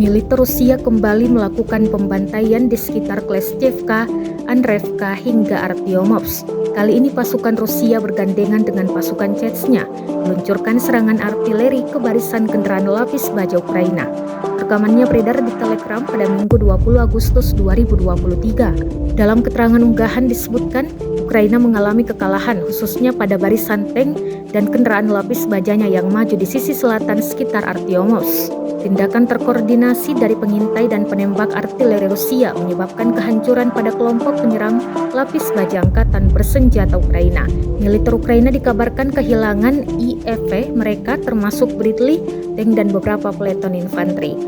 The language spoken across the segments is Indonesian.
Militer Rusia kembali melakukan pembantaian di sekitar Kleshchevka, Andreevka hingga Artyomovsk. Kali ini pasukan Rusia bergandengan dengan pasukan Chechnya meluncurkan serangan artileri ke barisan kendaraan lapis baja Ukraina. Rekamannya beredar di Telegram pada Minggu 20 Agustus 2023. Dalam keterangan unggahan disebutkan, Ukraina mengalami kekalahan khususnya pada barisan tank dan kendaraan lapis bajanya yang maju di sisi selatan sekitar Artyomovsk. Tindakan terkoordinasi dari pengintai dan penembak artileri Rusia menyebabkan kehancuran pada kelompok penyerang lapis baja angkatan bersenjata Ukraina. Militer Ukraina dikabarkan kehilangan IEV mereka termasuk Bradley tank dan beberapa peleton infanteri.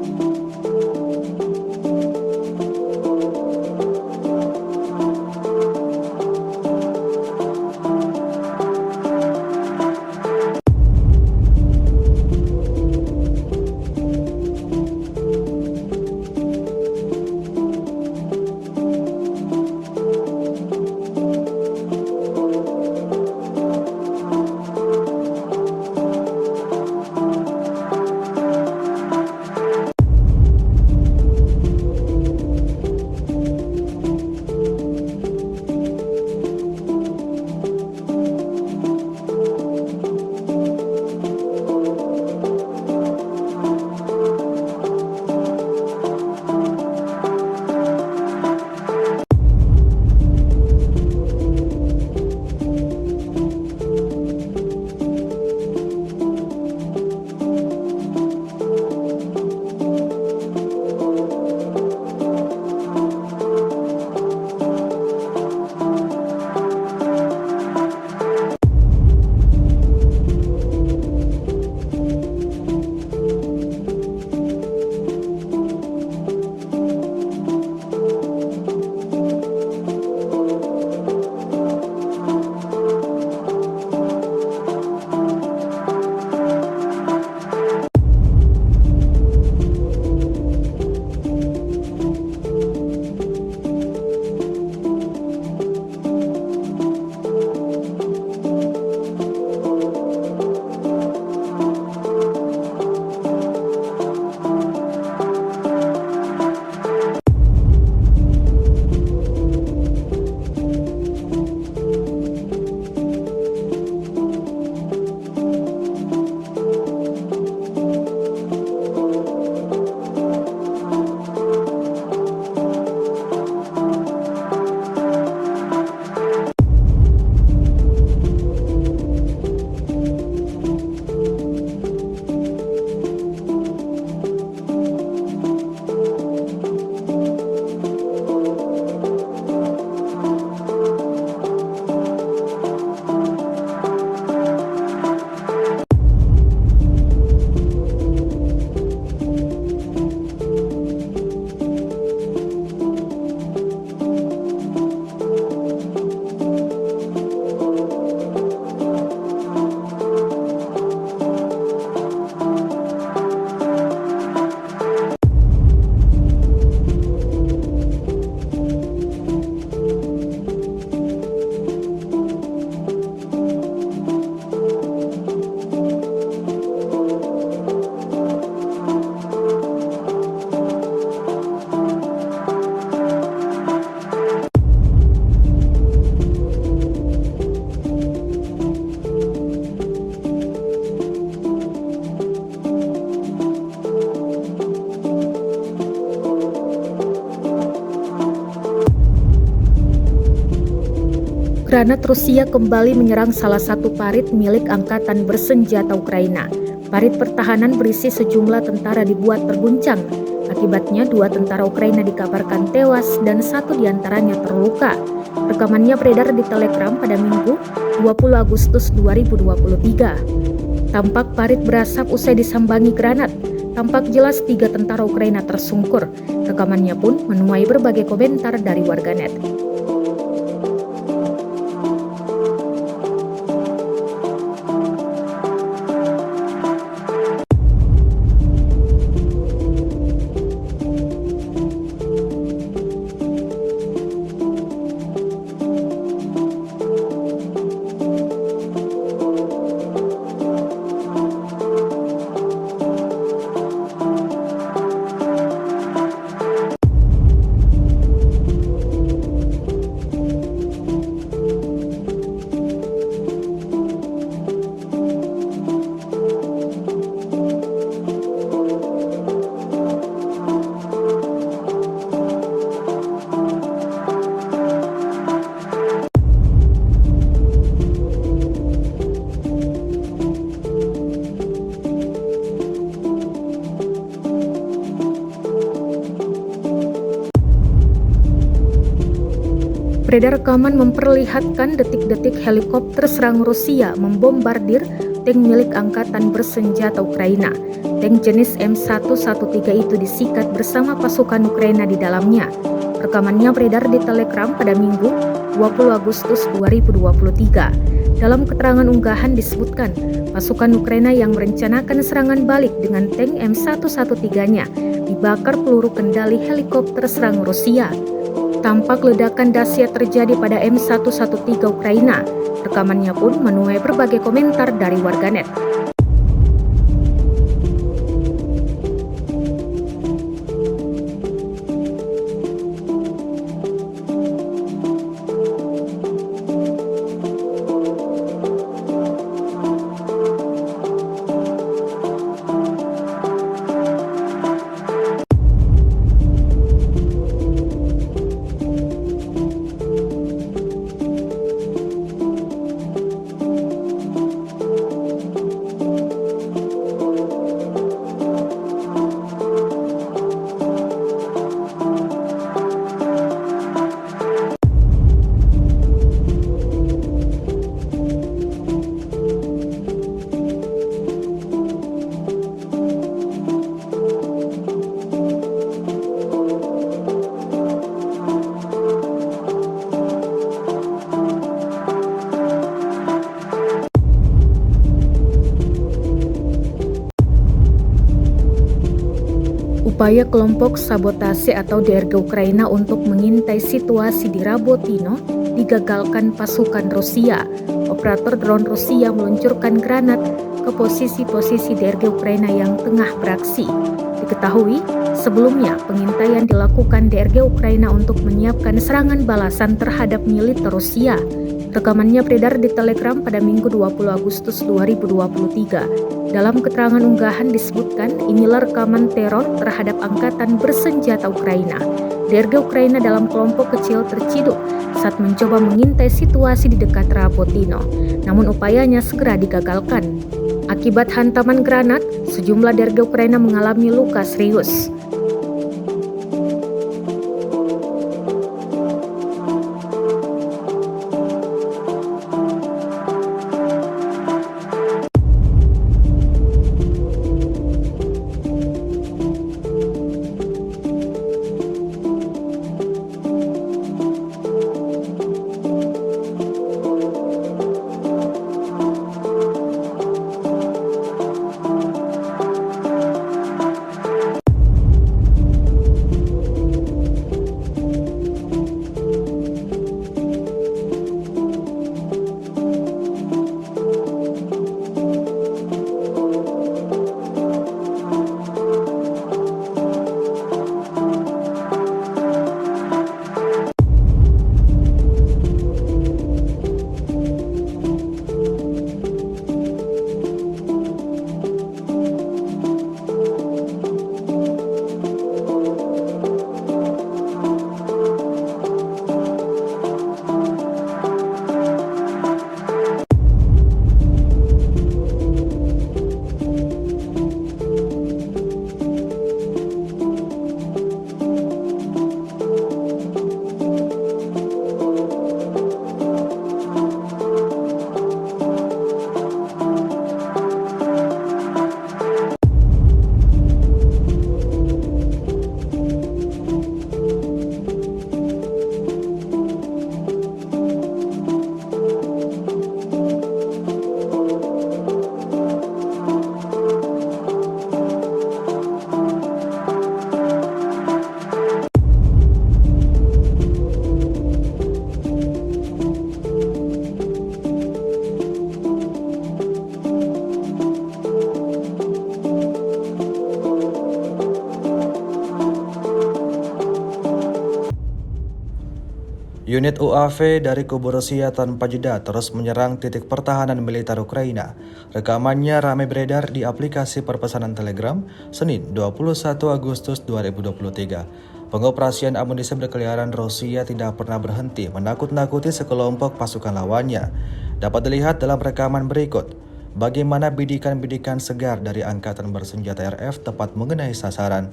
Granat Rusia kembali menyerang salah satu parit milik angkatan bersenjata Ukraina. Parit pertahanan berisi sejumlah tentara dibuat terguncang. Akibatnya 2 tentara Ukraina dikabarkan tewas dan 1 diantaranya terluka. Rekamannya beredar di Telegram pada Minggu 20 Agustus 2023. Tampak parit berasap usai disambangi granat. Tampak jelas 3 tentara Ukraina tersungkur. Rekamannya pun menuai berbagai komentar dari warganet. Beredar rekaman memperlihatkan detik-detik helikopter serang Rusia membombardir tank milik Angkatan Bersenjata Ukraina. Tank jenis M113 itu disikat bersama pasukan Ukraina di dalamnya. Rekamannya beredar di Telegram pada Minggu 20 Agustus 2023. Dalam keterangan unggahan disebutkan, pasukan Ukraina yang merencanakan serangan balik dengan tank M113-nya dibakar peluru kendali helikopter serang Rusia. Tampak ledakan dahsyat terjadi pada M113 Ukraina. Rekamannya pun menuai berbagai komentar dari warganet. Upaya kelompok sabotase atau DRG Ukraina untuk mengintai situasi di Rabotino digagalkan pasukan Rusia. Operator drone Rusia meluncurkan granat ke posisi-posisi DRG Ukraina yang tengah beraksi. Diketahui, sebelumnya pengintaian dilakukan DRG Ukraina untuk menyiapkan serangan balasan terhadap militer Rusia. Rekamannya beredar di Telegram pada Minggu 20 Agustus 2023. Dalam keterangan unggahan disebutkan, inilah rekaman teror terhadap Angkatan Bersenjata Ukraina. DRG Ukraina dalam kelompok kecil terciduk saat mencoba mengintai situasi di dekat Rabotino. Namun upayanya segera digagalkan. Akibat hantaman granat, sejumlah DRG Ukraina mengalami luka serius. Unit UAV dari kubu Rusia tanpa jeda terus menyerang titik pertahanan militer Ukraina. Rekamannya ramai beredar di aplikasi perpesanan Telegram Senin 21 Agustus 2023. Pengoperasian amunisi berkeliaran Rusia tidak pernah berhenti menakut-nakuti sekelompok pasukan lawannya. Dapat dilihat dalam rekaman berikut bagaimana bidikan-bidikan segar dari Angkatan Bersenjata RF tepat mengenai sasaran.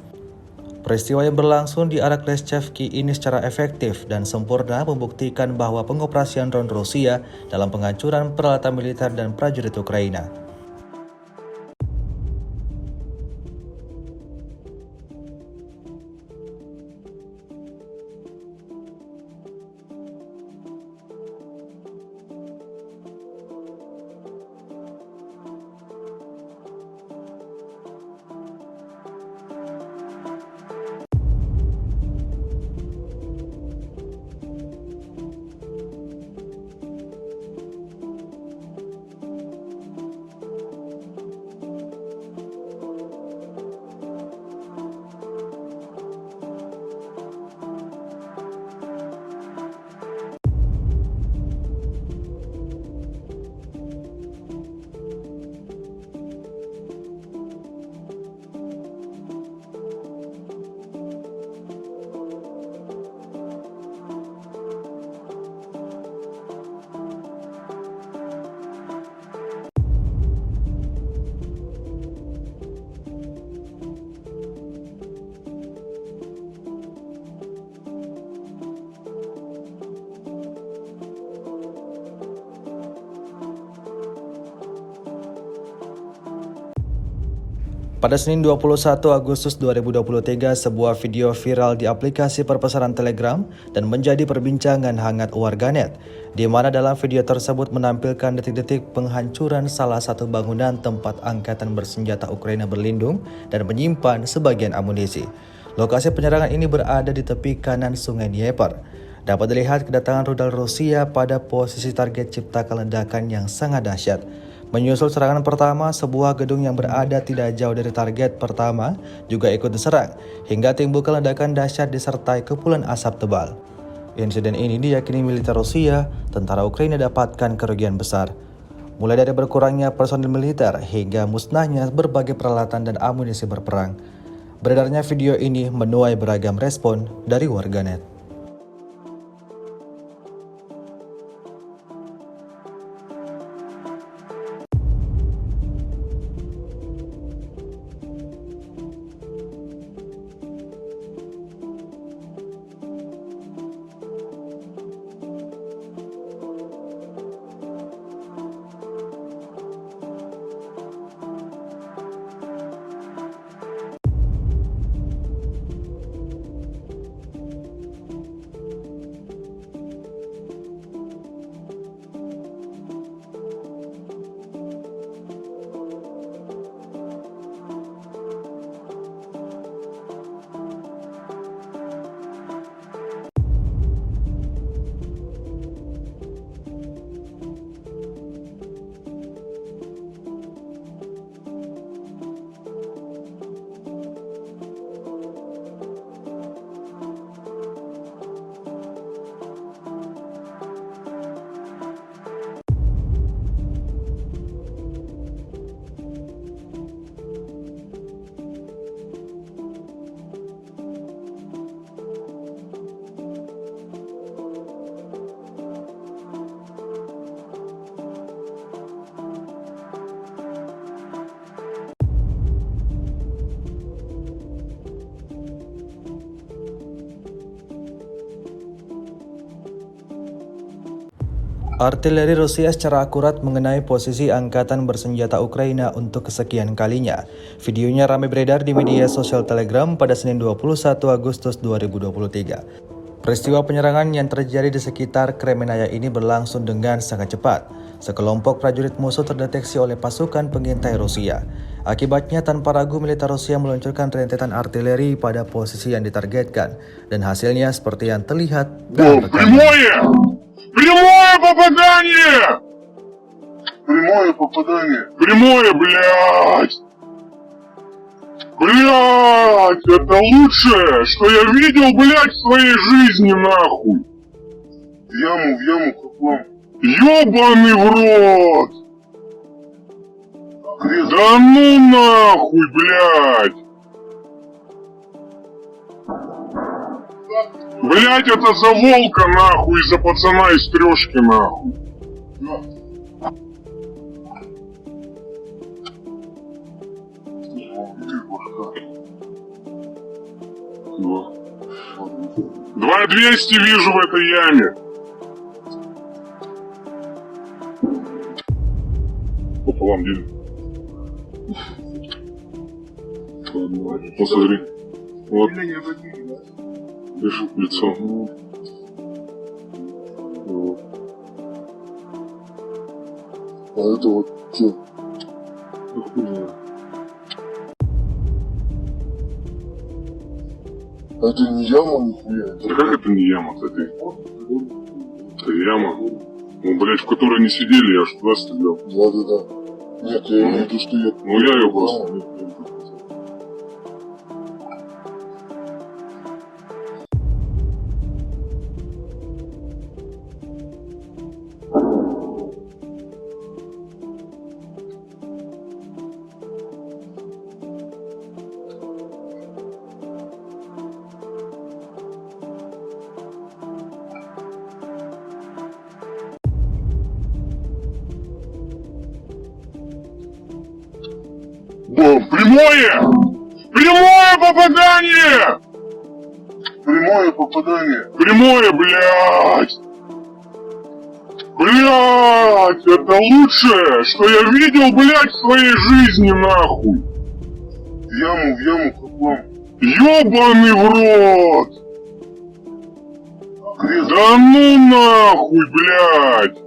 Peristiwa yang berlangsung di area Kleshchevki ini secara efektif dan sempurna membuktikan bahwa pengoperasian drone Rusia dalam penghancuran peralatan militer dan prajurit Ukraina. Pada Senin 21 Agustus 2023, sebuah video viral di aplikasi perpesanan Telegram dan menjadi perbincangan hangat warganet, di mana dalam video tersebut menampilkan detik-detik penghancuran salah satu bangunan tempat angkatan bersenjata Ukraina berlindung dan menyimpan sebagian amunisi. Lokasi penyerangan ini berada di tepi kanan Sungai Dnieper. Dapat dilihat kedatangan rudal Rusia pada posisi target ciptakan ledakan yang sangat dahsyat. Menyusul serangan pertama, sebuah gedung yang berada tidak jauh dari target pertama juga ikut diserang, hingga timbulkan ledakan dahsyat disertai kepulan asap tebal. Insiden ini diyakini militer Rusia, tentara Ukraina dapatkan kerugian besar. Mulai dari berkurangnya personil militer hingga musnahnya berbagai peralatan dan amunisi berperang. Beredarnya video ini menuai beragam respon dari warganet. Artileri Rusia secara akurat mengenai posisi angkatan bersenjata Ukraina untuk kesekian kalinya. Videonya ramai beredar di media sosial Telegram pada Senin 21 Agustus 2023. Peristiwa penyerangan yang terjadi di sekitar Kremenaya ini berlangsung dengan sangat cepat. Sekelompok prajurit musuh terdeteksi oleh pasukan pengintai Rusia. Akibatnya tanpa ragu militer Rusia meluncurkan rentetan artileri pada posisi yang ditargetkan. Dan hasilnya seperti yang terlihat dalam rekaman. Прямое попадание! Прямое попадание. Прямое, блядь! Блядь, это лучшее, что я видел, блядь, в своей жизни, нахуй! В яму, каком? Ёбаный в рот! Да ну нахуй, блядь! Блять, это за волка, нахуй, за пацана из трешки, нахуй. 2200 вижу в этой яме. Пополам делим. Вот смотри. Вот. Видишь, лицо. Вот. А это вот что? А это не яма нихуя? Да как это не яма-то ты? Это яма. Ну, блядь, в которой не сидели, я ж туда стрелял. Да. Нет, я имею в виду, что я... Ну, я ее просто. Прямое! Прямое попадание! Прямое попадание. Прямое, блядь! Блядь, это лучшее, что я видел, блядь, в своей жизни, нахуй! В яму, кругом. Ёбаный в рот! Крест. Да ну нахуй, блядь!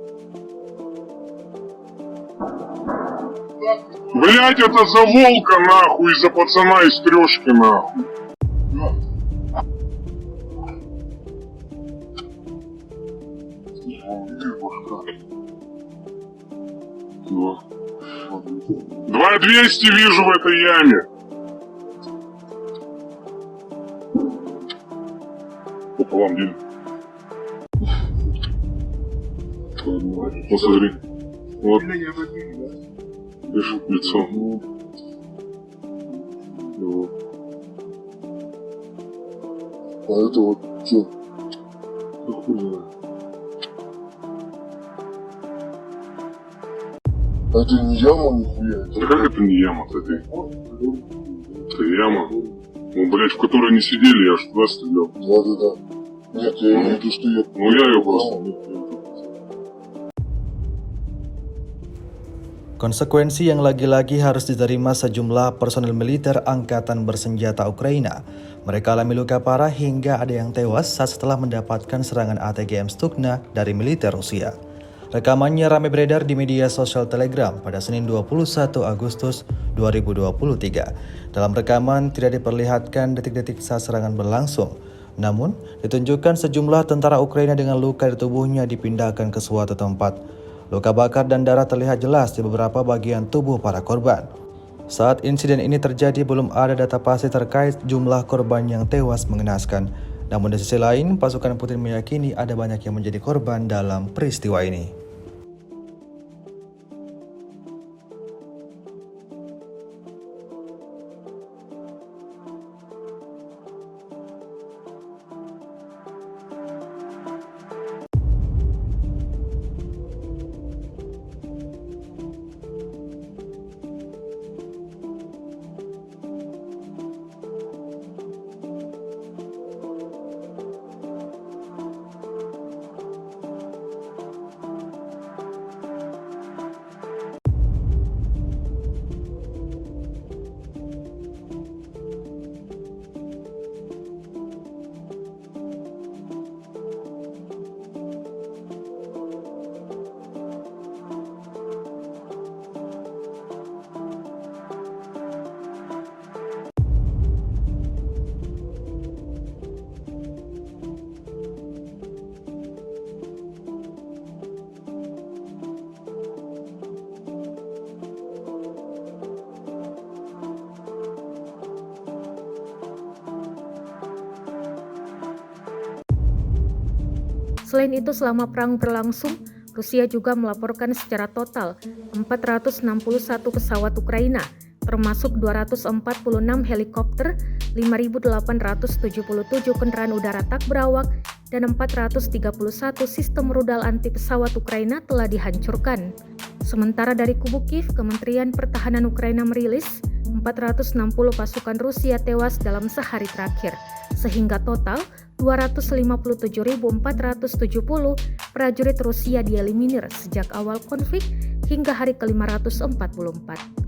Блядь, это за волка, нахуй, и за пацана из трёшки, нахуй. Видишь, башка. 2200 вижу в этой яме. Пополам делим. Вот смотри. Вот. Видишь, лицо. Вот. А это вот что? А это не яма нихуя? Да как это не яма-то ты? Это яма. Ну, блядь, в которой не сидели, я ж туда стрелял. Да. Нет, я имею в виду, что я... Ну, я ее просто. Konsekuensi yang lagi-lagi harus diterima sejumlah personil militer Angkatan Bersenjata Ukraina. Mereka alami luka parah hingga ada yang tewas saat setelah mendapatkan serangan ATGM Stugna dari militer Rusia. Rekamannya ramai beredar di media sosial Telegram pada Senin 21 Agustus 2023. Dalam rekaman tidak diperlihatkan detik-detik saat serangan berlangsung. Namun, ditunjukkan sejumlah tentara Ukraina dengan luka di tubuhnya dipindahkan ke suatu tempat. Luka bakar dan darah terlihat jelas di beberapa bagian tubuh para korban. Saat insiden ini terjadi, belum ada data pasti terkait jumlah korban yang tewas mengenaskan. Namun di sisi lain, pasukan Putin meyakini ada banyak yang menjadi korban dalam peristiwa ini. Selain itu, selama perang berlangsung, Rusia juga melaporkan secara total 461 pesawat Ukraina, termasuk 246 helikopter, 5.877 kendaraan udara tak berawak, dan 431 sistem rudal anti pesawat Ukraina telah dihancurkan. Sementara dari kubu Kiev, Kementerian Pertahanan Ukraina merilis 460 pasukan Rusia tewas dalam sehari terakhir. sehingga total 257.470 prajurit Rusia dieliminir sejak awal konflik hingga hari ke-544.